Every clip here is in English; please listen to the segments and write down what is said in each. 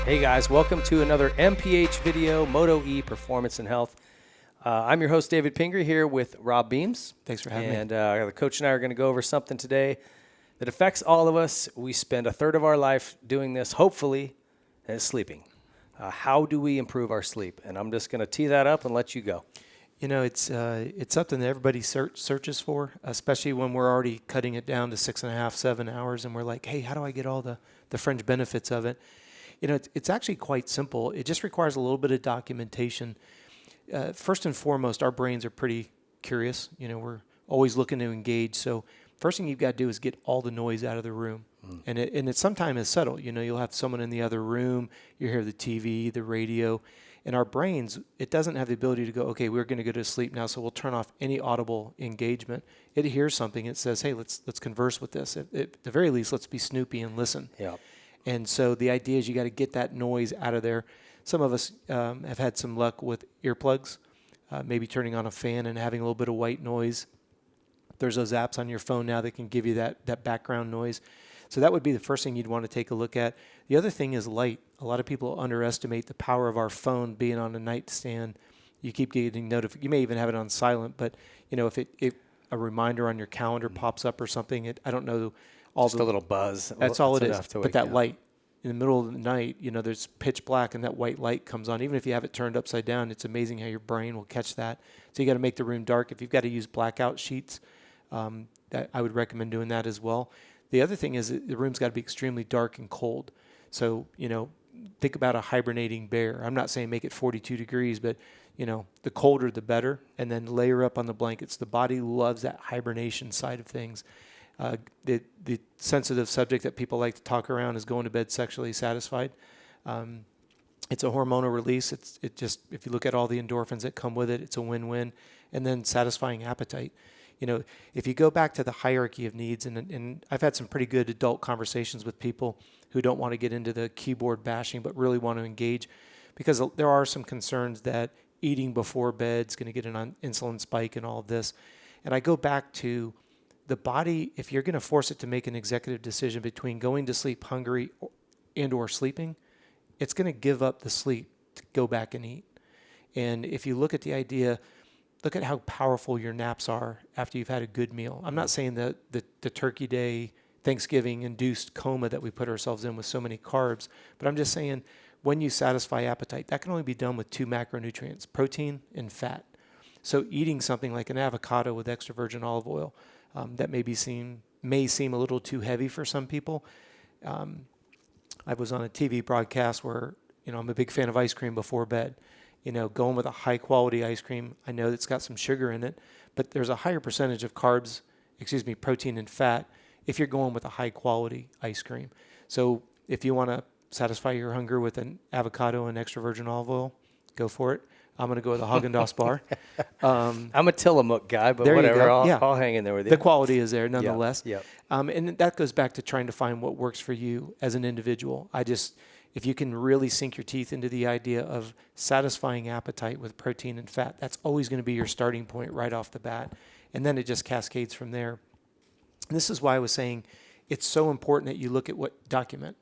Hey guys, welcome to another MPH video, Motoe Performance and Health. I'm your host, David Pingree, here with Robb Beams. Thanks for having me. And the coach and I are going to go over something today that affects all of us. We spend a third of our life doing this, hopefully, and it's sleeping. How do we improve our sleep? And I'm just going to tee that up and let you go. You know, it's something that everybody searches for, especially when we're already cutting it down to 6.5, 7 hours, and we're like, hey, how do I get all the fringe benefits of it? You know, it's actually quite simple. It just requires a little bit of documentation. First and foremost, our brains are pretty curious. You know, we're always looking to engage. So first thing you've got to do is get all the noise out of the room. And it sometimes is subtle. You know, you'll have someone in the other room, you hear the TV, the radio. In our brains, it doesn't have the ability to go, okay, we're going to go to sleep now, so we'll turn off any audible engagement. It hears something. It says, hey, let's converse with this. At the very least, let's be snoopy and listen. Yeah. And so the idea is you got to get that noise out of there. Some of us have had some luck with earplugs, maybe turning on a fan and having a little bit of white noise. There's those apps on your phone now that can give you that background noise. So that would be the first thing you'd want to take a look at. The other thing is light. A lot of people underestimate the power of our phone being on a nightstand. You keep getting notifications. You may even have it on silent, but you know if a reminder on your calendar pops up or something, I don't know. Just a little buzz. That's all it is. But that light in the middle of the night, you know, there's pitch black and that white light comes on. Even if you have it turned upside down, it's amazing how your brain will catch that. So you got to make the room dark. If you've got to use blackout sheets, that I would recommend doing that as well. The other thing is the room's got to be extremely dark and cold. So, you know, think about a hibernating bear. I'm not saying make it 42 degrees, but, you know, the colder the better. And then layer up on the blankets. The body loves that hibernation side of things. The sensitive subject that people like to talk around is going to bed sexually satisfied. It's a hormonal release. It just, if you look at all the endorphins that come with it, it's a win-win. And then satisfying appetite. You know, if you go back to the hierarchy of needs, and I've had some pretty good adult conversations with people who don't want to get into the keyboard bashing, but really want to engage, because there are some concerns that eating before bed is going to get an insulin spike and all of this. And I go back to the body, if you're going to force it to make an executive decision between going to sleep hungry and or sleeping, it's going to give up the sleep to go back and eat. And if you look at the idea, look at how powerful your naps are after you've had a good meal. I'm not saying that the Turkey Day, Thanksgiving-induced coma that we put ourselves in with so many carbs, but I'm just saying when you satisfy appetite, that can only be done with 2 macronutrients, protein and fat. So eating something like an avocado with extra virgin olive oil, that may seem a little too heavy for some people. I was on a TV broadcast where, you know, I'm a big fan of ice cream before bed. You know, going with a high quality ice cream, I know it's got some sugar in it, but there's a higher percentage of protein and fat if you're going with a high quality ice cream. So if you want to satisfy your hunger with an avocado and extra virgin olive oil, go for it. I'm going to go with a Haagen-Dazs bar. I'm a Tillamook guy, but whatever. I'll hang in there with you. The quality is there nonetheless. Yep. And that goes back to trying to find what works for you as an individual. If you can really sink your teeth into the idea of satisfying appetite with protein and fat, that's always going to be your starting point right off the bat. And then it just cascades from there. And this is why I was saying it's so important that you look at what document.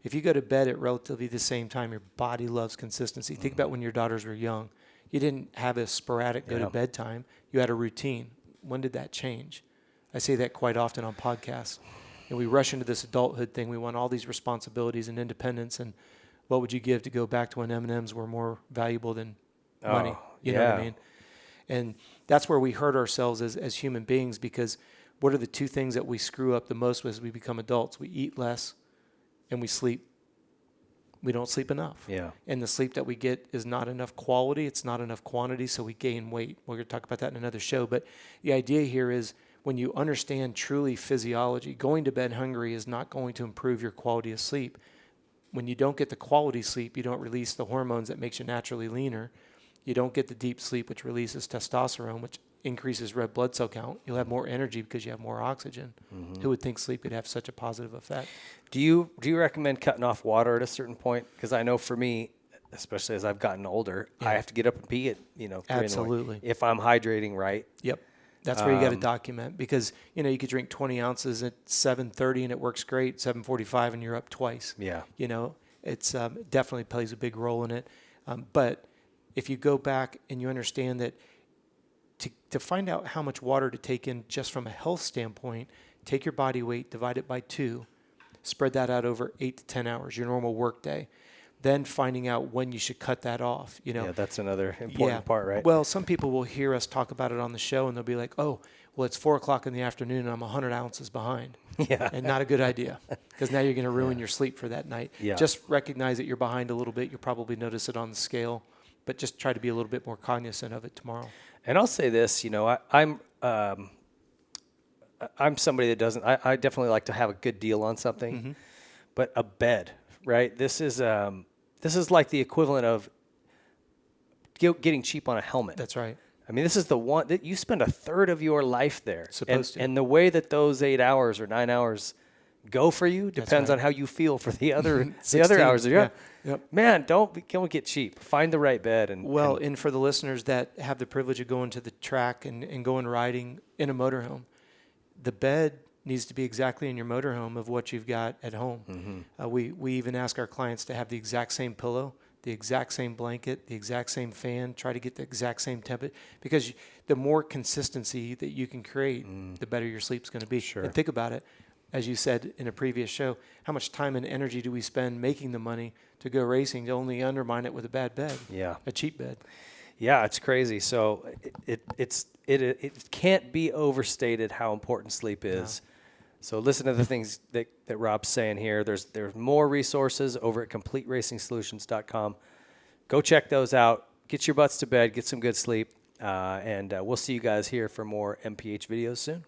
If you go to bed at relatively the same time, your body loves consistency. Think about when your daughters were young. You didn't have a sporadic go to bed time. You had a routine. When did that change? I say that quite often on podcasts. And we rush into this adulthood thing. We want all these responsibilities and independence. And what would you give to go back to when M&Ms were more valuable than money? You know what I mean? And that's where we hurt ourselves as human beings, because what are the 2 things that we screw up the most as we become adults? We eat less and we sleep. We don't sleep enough. Yeah. And the sleep that we get is not enough quality. It's not enough quantity, so we gain weight. We're going to talk about that in another show. But the idea here is when you understand truly physiology, going to bed hungry is not going to improve your quality of sleep. When you don't get the quality sleep, you don't release the hormones that makes you naturally leaner. You don't get the deep sleep, which releases testosterone, which increases red blood cell count. You'll have more energy because you have more oxygen. Mm-hmm. Who would think sleep could have such a positive effect? Do you recommend cutting off water at a certain point? Because I know for me, especially as I've gotten older, I have to get up and pee at 3 Absolutely. in the morning if I'm hydrating right. Yep. That's where you got to document, because you could drink 20 ounces at 7:30 and it works great. 7:45 and you're up twice. Yeah. It's it definitely plays a big role in it. But if you go back and you understand that to find out how much water to take in just from a health standpoint, take your body weight, divide it by 2, spread that out over 8 to 10 hours, your normal work day. Then finding out when you should cut that off. Yeah, that's another important part, right? Well, some people will hear us talk about it on the show, and they'll be like, "Oh, well, it's 4:00 in the afternoon, and I'm 100 ounces behind." Yeah, and not a good idea, because now you're going to ruin your sleep for that night. Yeah. Just recognize that you're behind a little bit. You'll probably notice it on the scale, but just try to be a little bit more cognizant of it tomorrow. And I'll say this, I'm somebody that doesn't. I definitely like to have a good deal on something, but a bed, right? This is like the equivalent of getting cheap on a helmet. That's right. I mean, this is the one that you spend a third of your life there. Supposed to. And the way that those 8 hours or 9 hours go for you depends right. on how you feel for the other 16, hours. Yeah. Yep. Man, don't get cheap. Find the right bed. And for the listeners that have the privilege of going to the track and going riding in a motorhome, the bed needs to be exactly in your motorhome of what you've got at home. We even ask our clients to have the exact same pillow, the exact same blanket, the exact same fan, try to get the exact same temperature, because the more consistency that you can create, the better your sleep's going to be. Sure. And think about it, as you said in a previous show, how much time and energy do we spend making the money to go racing to only undermine it with a bad bed? Yeah. A cheap bed. Yeah, it's crazy. So it can't be overstated how important sleep is. No. So listen to the things that Robb's saying here. There's more resources over at CompleteRacingSolutions.com. Go check those out. Get your butts to bed. Get some good sleep. And we'll see you guys here for more MPH videos soon.